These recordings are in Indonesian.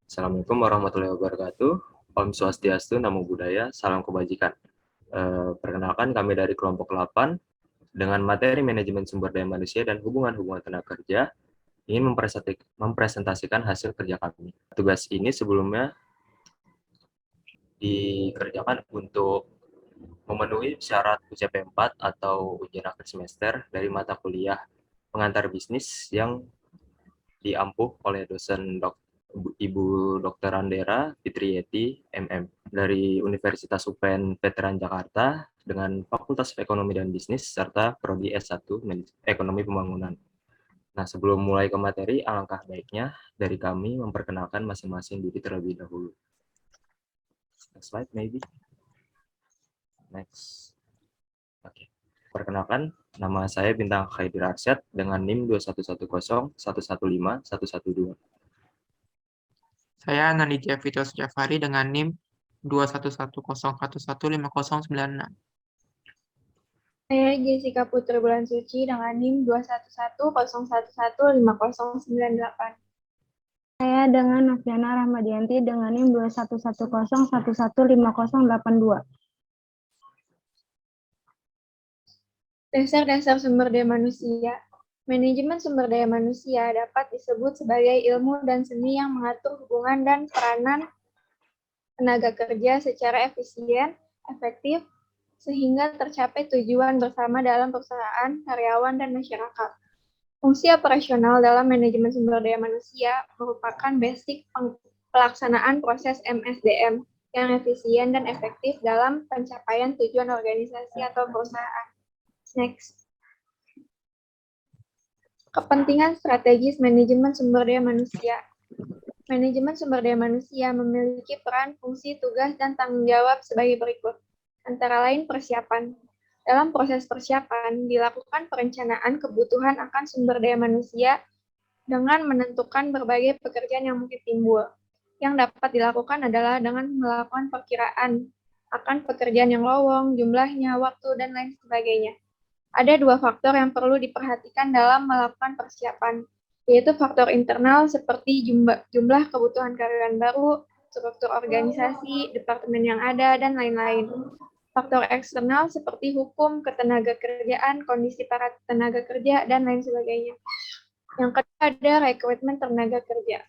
Assalamualaikum warahmatullahi wabarakatuh. Om Swastiastu, Namo Buddhaya, Salam Kebajikan. Perkenalkan kami dari kelompok 8 dengan materi manajemen sumber daya manusia dan hubungan-hubungan tenaga kerja ingin mempresentasikan hasil kerja kami. Tugas ini sebelumnya dikerjakan untuk memenuhi syarat UCP 4 atau ujian akhir semester dari mata kuliah pengantar bisnis yang diampuh oleh dosen Ibu Dr. Andera Fitriyeti, MM, dari Universitas UPN Veteran Jakarta dengan Fakultas Ekonomi dan Bisnis serta Prodi S1 Ekonomi Pembangunan. Nah, sebelum mulai ke materi, alangkah baiknya dari kami memperkenalkan masing-masing diri terlebih dahulu. Next slide, maybe. Next. Oke. Perkenalkan, nama saya Bintang Khaidir Arsyad dengan NIM 21101151112. Saya Nanidja Fitos Jafari dengan NIM 21101115096. Saya Jessica Putri Bulan Suci dengan NIM 21101115098. Saya dengan Noviana Rahmadianti dengan NIM 21101115082. Dasar-dasar sumber daya manusia. Manajemen sumber daya manusia dapat disebut sebagai ilmu dan seni yang mengatur hubungan dan peranan tenaga kerja secara efisien, efektif, sehingga tercapai tujuan bersama dalam perusahaan, karyawan, dan masyarakat. Fungsi operasional dalam manajemen sumber daya manusia merupakan basic pelaksanaan proses MSDM yang efisien dan efektif dalam pencapaian tujuan organisasi atau perusahaan. Next. Kepentingan strategis manajemen sumber daya manusia. Manajemen sumber daya manusia memiliki peran, fungsi, tugas, dan tanggung jawab sebagai berikut. Antara lain persiapan. Dalam proses persiapan, dilakukan perencanaan kebutuhan akan sumber daya manusia dengan menentukan berbagai pekerjaan yang mungkin timbul. Yang dapat dilakukan adalah dengan melakukan perkiraan akan pekerjaan yang lowong, jumlahnya, waktu, dan lain sebagainya. Ada dua faktor yang perlu diperhatikan dalam melakukan persiapan, yaitu faktor internal seperti jumlah kebutuhan karyawan baru, struktur organisasi, departemen yang ada, dan lain-lain. Faktor eksternal seperti hukum, ketenaga kerjaan, kondisi para tenaga kerja, dan lain sebagainya. Yang kedua ada rekrutmen tenaga kerja.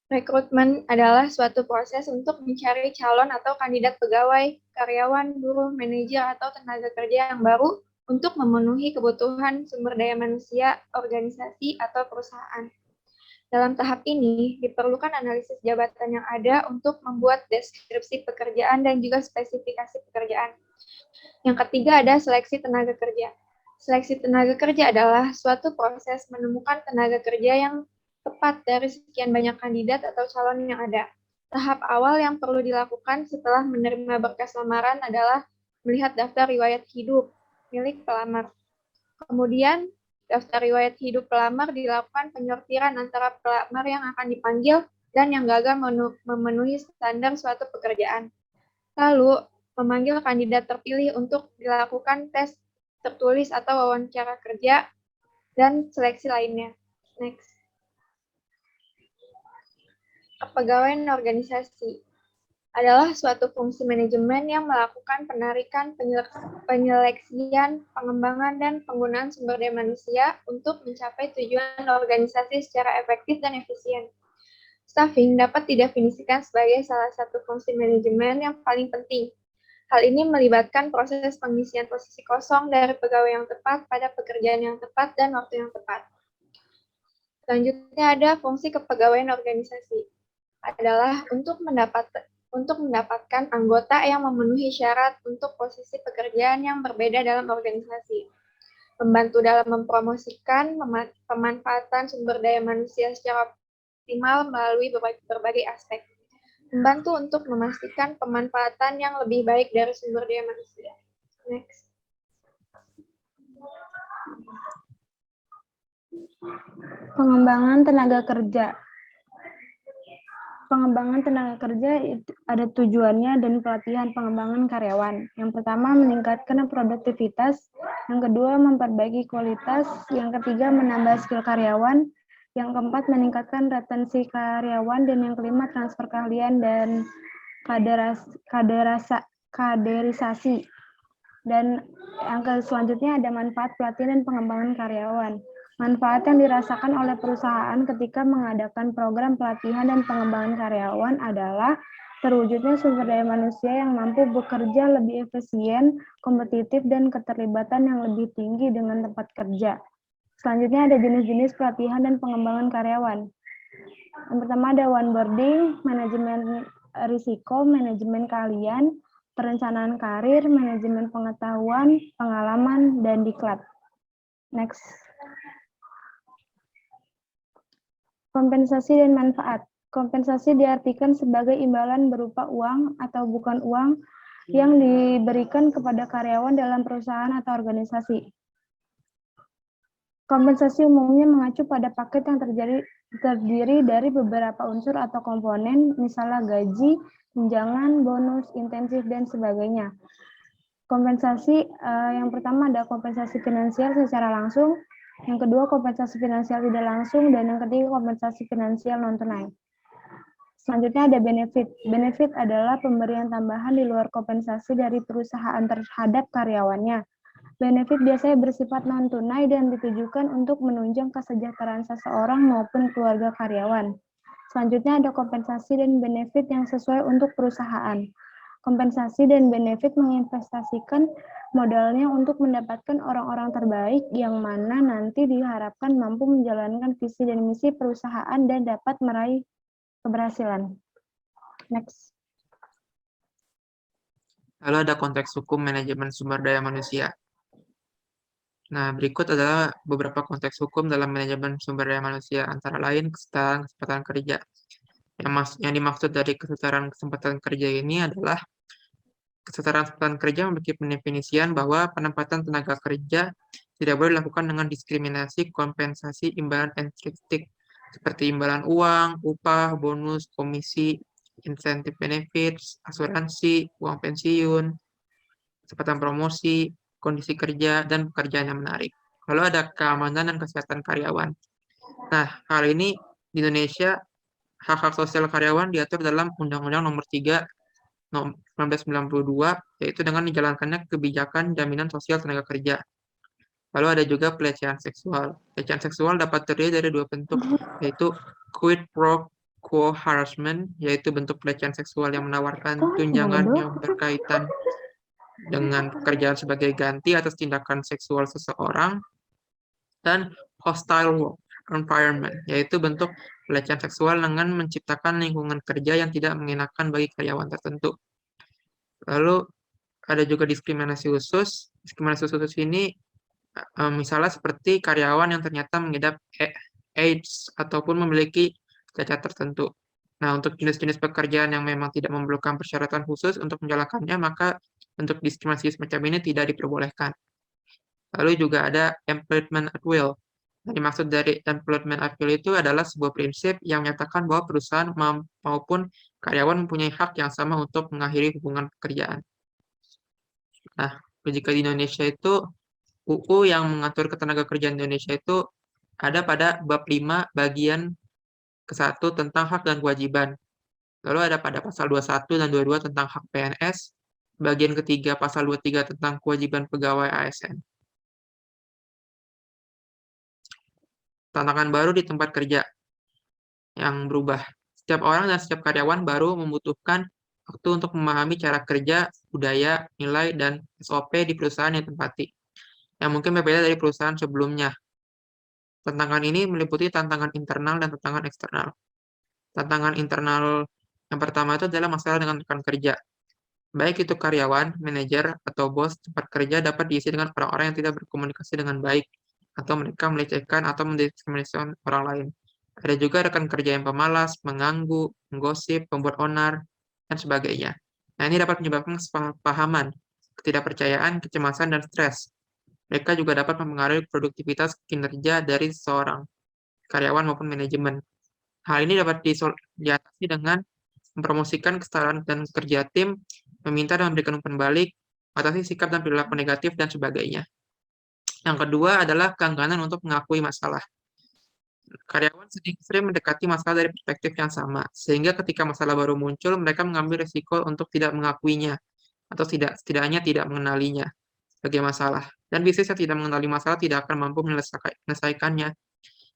Rekrutmen adalah suatu proses untuk mencari calon atau kandidat pegawai, karyawan, buruh, manajer, atau tenaga kerja yang baru untuk memenuhi kebutuhan sumber daya manusia, organisasi, atau perusahaan. Dalam tahap ini, diperlukan analisis jabatan yang ada untuk membuat deskripsi pekerjaan dan juga spesifikasi pekerjaan. Yang ketiga ada seleksi tenaga kerja. Seleksi tenaga kerja adalah suatu proses menemukan tenaga kerja yang tepat dari sekian banyak kandidat atau calon yang ada. Tahap awal yang perlu dilakukan setelah menerima berkas lamaran adalah melihat daftar riwayat hidup milik pelamar. Kemudian, daftar riwayat hidup pelamar dilakukan penyortiran antara pelamar yang akan dipanggil dan yang gagal memenuhi standar suatu pekerjaan. Lalu, memanggil kandidat terpilih untuk dilakukan tes tertulis atau wawancara kerja dan seleksi lainnya. Next. Kepegawaian organisasi adalah suatu fungsi manajemen yang melakukan penarikan, penyeleksian, pengembangan, dan penggunaan sumber daya manusia untuk mencapai tujuan organisasi secara efektif dan efisien. Staffing dapat didefinisikan sebagai salah satu fungsi manajemen yang paling penting. Hal ini melibatkan proses pengisian posisi kosong dari pegawai yang tepat pada pekerjaan yang tepat dan waktu yang tepat. Selanjutnya ada fungsi kepegawaian organisasi. Adalah untuk mendapatkan anggota yang memenuhi syarat untuk posisi pekerjaan yang berbeda dalam organisasi. Membantu dalam mempromosikan pemanfaatan sumber daya manusia secara optimal melalui berbagai aspek. Membantu untuk memastikan pemanfaatan yang lebih baik dari sumber daya manusia. Next. Pengembangan tenaga kerja. Pengembangan tenaga kerja ada tujuannya dan pelatihan pengembangan karyawan. Yang pertama, meningkatkan produktivitas. Yang kedua, memperbaiki kualitas. Yang ketiga, menambah skill karyawan. Yang keempat, meningkatkan retensi karyawan. Dan yang kelima, transfer keahlian dan kaderisasi. Dan yang selanjutnya ada manfaat pelatihan dan pengembangan karyawan. Manfaat yang dirasakan oleh perusahaan ketika mengadakan program pelatihan dan pengembangan karyawan adalah terwujudnya sumber daya manusia yang mampu bekerja lebih efisien, kompetitif, dan keterlibatan yang lebih tinggi dengan tempat kerja. Selanjutnya ada jenis-jenis pelatihan dan pengembangan karyawan. Yang pertama ada onboarding, manajemen risiko, manajemen keahlian, perencanaan karir, manajemen pengetahuan, pengalaman, dan diklat. Next. Kompensasi dan manfaat. Kompensasi diartikan sebagai imbalan berupa uang atau bukan uang yang diberikan kepada karyawan dalam perusahaan atau organisasi. Kompensasi umumnya mengacu pada paket yang terdiri dari beberapa unsur atau komponen, misalnya gaji, tunjangan, bonus, intensif, dan sebagainya. Kompensasi yang pertama ada kompensasi finansial secara langsung, yang kedua kompensasi finansial tidak langsung, dan yang ketiga kompensasi finansial non-tunai. Selanjutnya ada benefit. Benefit adalah pemberian tambahan di luar kompensasi dari perusahaan terhadap karyawannya. Benefit biasanya bersifat non-tunai dan ditujukan untuk menunjang kesejahteraan seseorang maupun keluarga karyawan. Selanjutnya ada kompensasi dan benefit yang sesuai untuk perusahaan. Kompensasi dan benefit menginvestasikan modalnya untuk mendapatkan orang-orang terbaik yang mana nanti diharapkan mampu menjalankan visi dan misi perusahaan dan dapat meraih keberhasilan. Next. Lalu ada konteks hukum manajemen sumber daya manusia. Nah, berikut adalah beberapa konteks hukum dalam manajemen sumber daya manusia, antara lain kesetaraan kesempatan kerja. Yang dimaksud dari kesetaraan kesempatan kerja ini adalah kesetaraan kesempatan kerja memiliki pendefinisian bahwa penempatan tenaga kerja tidak boleh dilakukan dengan diskriminasi, kompensasi, imbalan intrinsik, seperti imbalan uang, upah, bonus, komisi, insentif benefits, asuransi, uang pensiun, kesempatan promosi, kondisi kerja, dan pekerjaan yang menarik. Lalu ada keamanan dan kesehatan karyawan. Nah, hal ini di Indonesia, hak-hak sosial karyawan diatur dalam Undang-Undang Nomor 3 1992, yaitu dengan dijalankannya kebijakan jaminan sosial tenaga kerja. Lalu ada juga pelecehan seksual. Pelecehan seksual dapat terdiri dari dua bentuk, yaitu quid pro quo harassment, yaitu bentuk pelecehan seksual yang menawarkan tunjangan yang berkaitan dengan pekerjaan sebagai ganti atas tindakan seksual seseorang, dan hostile work environment, yaitu bentuk pelecehan seksual dengan menciptakan lingkungan kerja yang tidak mengenakan bagi karyawan tertentu. Lalu ada juga diskriminasi khusus. Diskriminasi khusus ini misalnya seperti karyawan yang ternyata mengidap AIDS ataupun memiliki cacat tertentu. Nah, untuk jenis-jenis pekerjaan yang memang tidak memerlukan persyaratan khusus untuk menjalankannya, maka untuk diskriminasi semacam ini tidak diperbolehkan. Lalu juga ada employment at will. Nah, dimaksud dari employment at will itu adalah sebuah prinsip yang menyatakan bahwa perusahaan maupun karyawan mempunyai hak yang sama untuk mengakhiri hubungan pekerjaan. Nah, jika di Indonesia itu, UU yang mengatur ketenagakerjaan Indonesia itu ada pada bab 5 bagian ke-1 tentang hak dan kewajiban. Lalu ada pada pasal 21 dan 22 tentang hak PNS, bagian ketiga pasal 23 tentang kewajiban pegawai ASN. Tantangan baru di tempat kerja yang berubah. Setiap orang dan setiap karyawan baru membutuhkan waktu untuk memahami cara kerja, budaya, nilai, dan SOP di perusahaan yang ditempati, yang mungkin berbeda dari perusahaan sebelumnya. Tantangan ini meliputi tantangan internal dan tantangan eksternal. Tantangan internal yang pertama itu adalah masalah dengan rekan kerja. Baik itu karyawan, manajer, atau bos, tempat kerja dapat diisi dengan orang-orang yang tidak berkomunikasi dengan baik, atau mereka melecehkan atau mendiskriminasi orang lain. Ada juga rekan kerja yang pemalas, mengganggu, menggosip, pembuat onar, dan sebagainya. Nah, ini dapat menyebabkan kesalahpahaman, ketidakpercayaan, kecemasan, dan stres. Mereka juga dapat mempengaruhi produktivitas kinerja dari seorang karyawan maupun manajemen. Hal ini dapat diatasi dengan mempromosikan kesetaraan dan kerja tim, meminta dan memberikan umpan balik, atasi sikap dan perilaku negatif, dan sebagainya. Yang kedua adalah keengganan untuk mengakui masalah. Karyawan sering mendekati masalah dari perspektif yang sama, sehingga ketika masalah baru muncul, mereka mengambil risiko untuk tidak mengakuinya, atau setidaknya tidak mengenalinya sebagai masalah. Dan bisnis yang tidak mengenali masalah tidak akan mampu menyelesaikannya.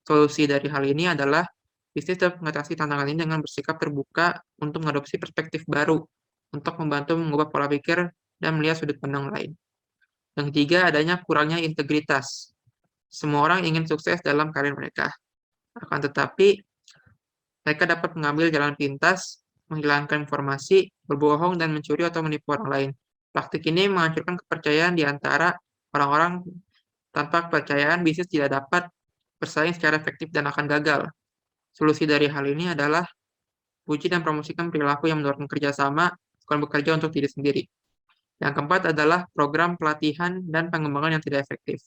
Solusi dari hal ini adalah bisnis dapat mengatasi tantangan ini dengan bersikap terbuka untuk mengadopsi perspektif baru, untuk membantu mengubah pola pikir dan melihat sudut pandang lain. Yang ketiga, adanya kurangnya integritas. Semua orang ingin sukses dalam karir mereka. Akan tetapi, mereka dapat mengambil jalan pintas, menghilangkan informasi, berbohong, dan mencuri atau menipu orang lain. Praktik ini menghancurkan kepercayaan di antara orang-orang. Tanpa kepercayaan, bisnis tidak dapat bersaing secara efektif dan akan gagal. Solusi dari hal ini adalah puji dan promosikan perilaku yang mendorong kerjasama, bukan bekerja untuk diri sendiri. Yang keempat adalah program pelatihan dan pengembangan yang tidak efektif.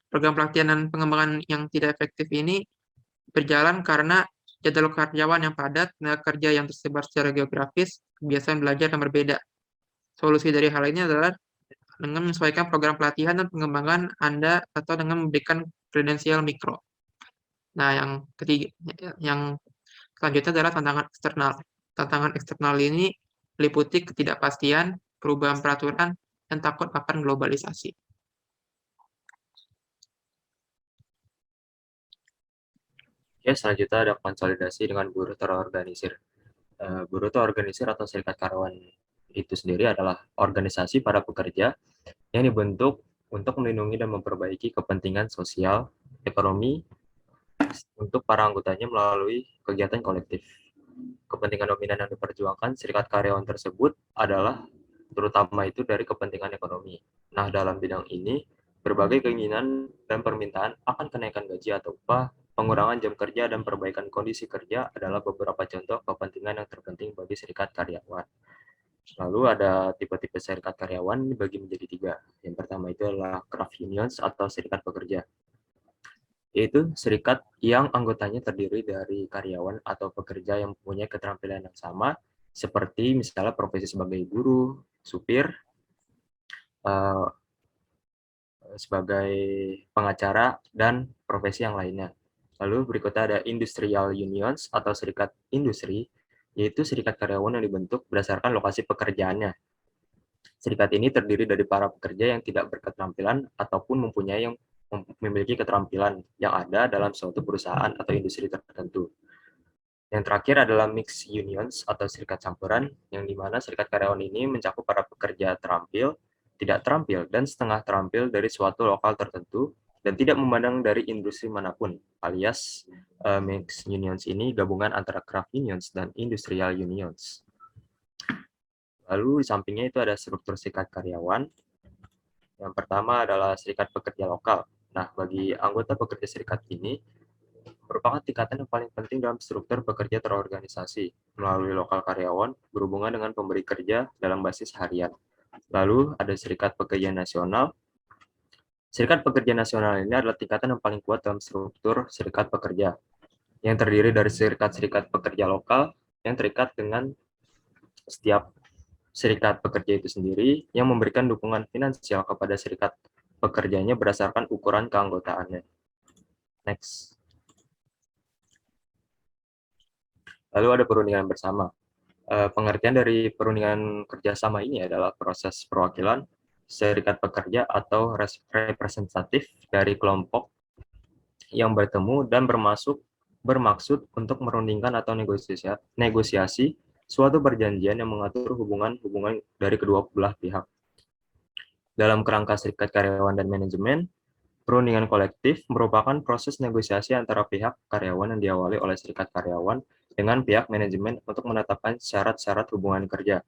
Program pelatihan dan pengembangan yang tidak efektif ini berjalan karena jadwal karyawan yang padat, tenaga kerja yang tersebar secara geografis, kebiasaan belajar yang berbeda. Solusi dari hal ini adalah dengan menyesuaikan program pelatihan dan pengembangan Anda atau dengan memberikan kredensial mikro. Nah, yang selanjutnya adalah tantangan eksternal. Tantangan eksternal ini meliputi ketidakpastian, perubahan peraturan, dan takut akan globalisasi. Oke, selanjutnya ada konsolidasi dengan buruh terorganisir. Buruh terorganisir atau serikat karyawan itu sendiri adalah organisasi para pekerja yang dibentuk untuk melindungi dan memperbaiki kepentingan sosial, ekonomi untuk para anggotanya melalui kegiatan kolektif. Kepentingan dominan yang diperjuangkan serikat karyawan tersebut adalah terutama itu dari kepentingan ekonomi. Nah, dalam bidang ini, berbagai keinginan dan permintaan akan kenaikan gaji atau upah, pengurangan jam kerja, dan perbaikan kondisi kerja adalah beberapa contoh kepentingan yang terpenting bagi serikat karyawan. Lalu ada tipe-tipe serikat karyawan dibagi menjadi 3. Yang pertama itu adalah craft unions atau serikat pekerja, yaitu serikat yang anggotanya terdiri dari karyawan atau pekerja yang mempunyai keterampilan yang sama, seperti misalnya profesi sebagai guru, supir, sebagai pengacara, dan profesi yang lainnya. Lalu berikutnya ada industrial unions atau serikat industri, yaitu serikat karyawan yang dibentuk berdasarkan lokasi pekerjaannya. Serikat ini terdiri dari para pekerja yang tidak berketerampilan ataupun memiliki keterampilan yang ada dalam suatu perusahaan atau industri tertentu. Yang terakhir adalah mixed unions atau serikat campuran, yang dimana serikat karyawan ini mencakup para pekerja terampil, tidak terampil, dan setengah terampil dari suatu lokal tertentu, dan tidak memandang dari industri manapun, alias mixed unions ini gabungan antara craft unions dan industrial unions. Lalu di sampingnya itu ada struktur serikat karyawan. Yang pertama adalah serikat pekerja lokal. Nah, bagi anggota pekerja serikat ini, merupakan tingkatan yang paling penting dalam struktur pekerja terorganisasi melalui lokal karyawan berhubungan dengan pemberi kerja dalam basis harian. Lalu ada serikat pekerja nasional. Serikat pekerja nasional ini adalah tingkatan yang paling kuat dalam struktur serikat pekerja, yang terdiri dari serikat-serikat pekerja lokal yang terikat dengan setiap serikat pekerja itu sendiri yang memberikan dukungan finansial kepada serikat pekerjanya berdasarkan ukuran keanggotaannya. Next. Lalu ada perundingan bersama. Pengertian dari perundingan kerjasama ini adalah proses perwakilan serikat pekerja atau representatif dari kelompok yang bertemu dan bermaksud untuk merundingkan atau negosiasi suatu perjanjian yang mengatur hubungan dari kedua belah pihak. Dalam kerangka serikat karyawan dan manajemen, perundingan kolektif merupakan proses negosiasi antara pihak karyawan yang diawali oleh serikat karyawan dengan pihak manajemen untuk menetapkan syarat-syarat hubungan kerja.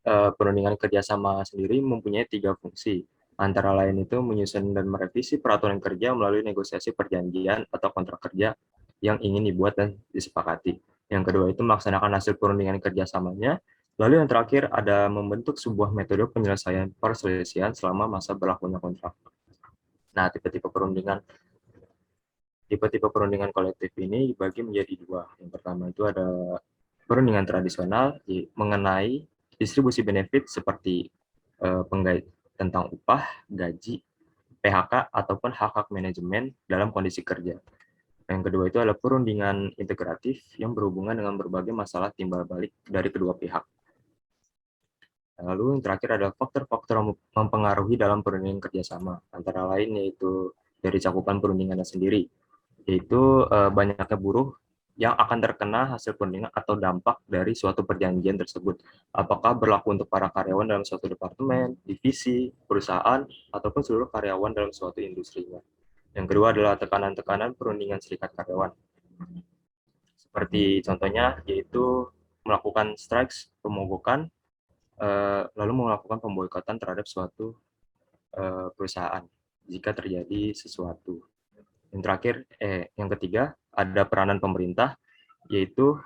Perundingan kerjasama sendiri mempunyai 3 fungsi, antara lain itu menyusun dan merevisi peraturan kerja melalui negosiasi perjanjian atau kontrak kerja yang ingin dibuat dan disepakati. Yang kedua itu melaksanakan hasil perundingan kerjasamanya. Lalu yang terakhir ada membentuk sebuah metode penyelesaian perselisihan selama masa berlakunya kontrak. Nah, tipe-tipe perundingan kolektif ini dibagi menjadi 2. Yang pertama itu ada perundingan tradisional mengenai distribusi benefit seperti tentang upah, gaji, PHK, ataupun hak-hak manajemen dalam kondisi kerja. Yang kedua itu adalah perundingan integratif yang berhubungan dengan berbagai masalah timbal balik dari kedua pihak. Lalu yang terakhir adalah faktor-faktor yang mempengaruhi dalam perundingan kerjasama, antara lain yaitu dari cakupan perundingannya sendiri, yaitu banyaknya buruh yang akan terkena hasil perundingan atau dampak dari suatu perjanjian tersebut. Apakah berlaku untuk para karyawan dalam suatu departemen, divisi, perusahaan, ataupun seluruh karyawan dalam suatu industrinya. Yang kedua adalah tekanan-tekanan perundingan serikat karyawan. Seperti contohnya yaitu melakukan strikes, pemogokan, lalu melakukan pemboikotan terhadap suatu perusahaan jika terjadi sesuatu. Yang terakhir, yang ketiga, ada peranan pemerintah, yaitu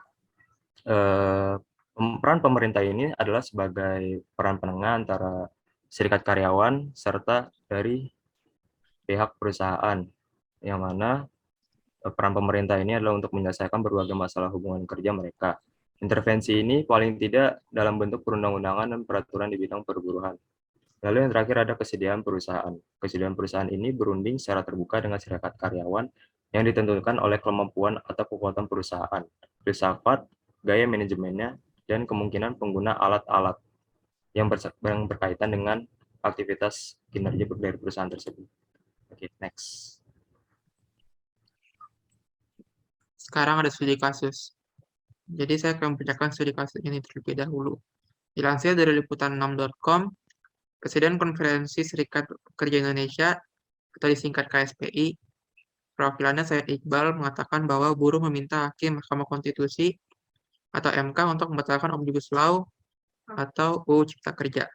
peran pemerintah ini adalah sebagai peran penengah antara serikat karyawan serta dari pihak perusahaan, yang mana peran pemerintah ini adalah untuk menyelesaikan berbagai masalah hubungan kerja mereka. Intervensi ini paling tidak dalam bentuk perundang-undangan dan peraturan di bidang perburuhan. Lalu yang terakhir ada kesediaan perusahaan. Kesediaan perusahaan ini berunding secara terbuka dengan serikat karyawan yang ditentukan oleh kemampuan atau kekuatan perusahaan, filsafat, gaya manajemennya, dan kemungkinan pengguna alat-alat yang berkaitan dengan aktivitas kinerja dari perusahaan tersebut. Oke, next. Sekarang ada studi kasus. Jadi saya akan membacakan studi kasus ini terlebih dahulu. Dilansir dari liputan6.com, Presiden Konferensi Serikat Pekerja Indonesia, atau disingkat KSPI, perwakilannya Said Iqbal mengatakan bahwa buruh meminta Hakim Mahkamah Konstitusi atau MK untuk membatalkan Omnibus Law atau UU Cipta Kerja.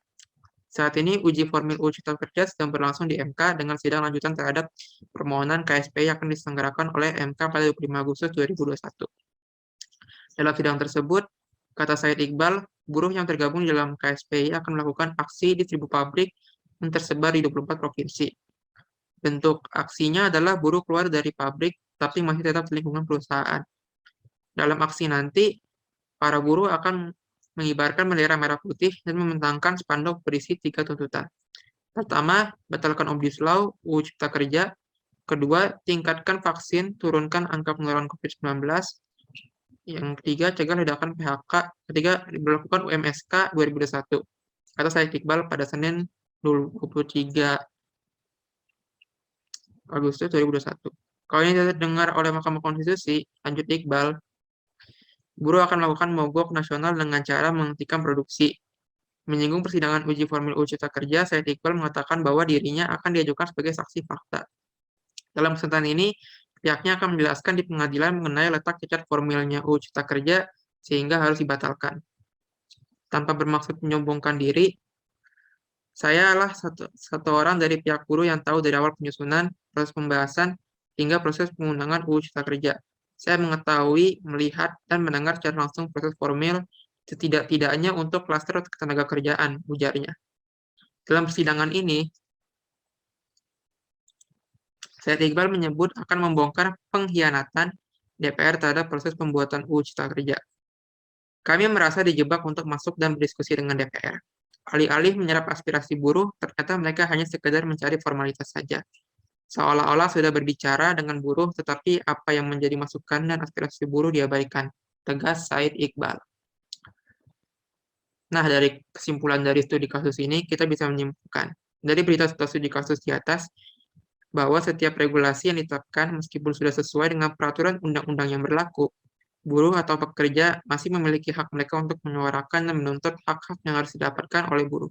Saat ini uji formil UU Cipta Kerja sedang berlangsung di MK dengan sidang lanjutan terhadap permohonan KSPI yang akan diselenggarakan oleh MK pada 25 Agustus 2021. Dalam sidang tersebut, kata Said Iqbal, buruh yang tergabung dalam KSPI akan melakukan aksi di 1000 pabrik yang tersebar di 24 provinsi. Bentuk aksinya adalah buruh keluar dari pabrik tapi masih tetap di lingkungan perusahaan. Dalam aksi nanti, para buruh akan mengibarkan bendera merah putih dan membentangkan spanduk berisi 3 tuntutan. Pertama, batalkan Omnibus Law, UU Cipta Kerja. Kedua, tingkatkan vaksin, turunkan angka penularan COVID-19. Yang ketiga, cegah ledakan PHK. Ketiga, diberlakukan UMSK 2021. Kata Said Iqbal pada Senin 23 Agustus 2021. Kalau ini tidak didengar oleh Mahkamah Konstitusi, lanjut Iqbal, buruh akan melakukan mogok nasional dengan cara menghentikan produksi. Menyinggung persidangan uji formil UU Cipta Kerja, Said Iqbal mengatakan bahwa dirinya akan diajukan sebagai saksi fakta. Dalam kesempatan ini, pihaknya akan menjelaskan di pengadilan mengenai letak cacat formilnya UU Cipta Kerja sehingga harus dibatalkan. Tanpa bermaksud menyombongkan diri, saya adalah satu orang dari pihak buruh yang tahu dari awal penyusunan, proses pembahasan, hingga proses pengundangan UU Cipta Kerja. Saya mengetahui, melihat, dan mendengar secara langsung proses formil setidak-tidaknya untuk klaster ketenaga kerjaan, ujarnya. Dalam persidangan ini, Said Iqbal menyebut akan membongkar pengkhianatan DPR terhadap proses pembuatan UU Cipta Kerja. Kami merasa dijebak untuk masuk dan berdiskusi dengan DPR. Alih-alih menyerap aspirasi buruh, ternyata mereka hanya sekedar mencari formalitas saja. Seolah-olah sudah berbicara dengan buruh, tetapi apa yang menjadi masukan dan aspirasi buruh diabaikan, tegas Said Iqbal. Nah, dari kesimpulan dari studi kasus ini, kita bisa menyimpulkan dari berita studi kasus di atas, bahwa setiap regulasi yang ditetapkan meskipun sudah sesuai dengan peraturan undang-undang yang berlaku, buruh atau pekerja masih memiliki hak mereka untuk menyuarakan dan menuntut hak-hak yang harus didapatkan oleh buruh.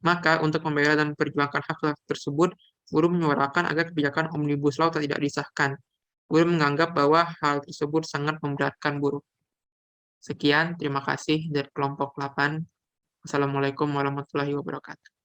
Maka, untuk membela dan memperjuangkan hak tersebut, buruh menyuarakan agar kebijakan Omnibus Law tidak disahkan. Buruh menganggap bahwa hal tersebut sangat memberatkan buruh. Sekian, terima kasih dari kelompok 8. Wassalamualaikum warahmatullahi wabarakatuh.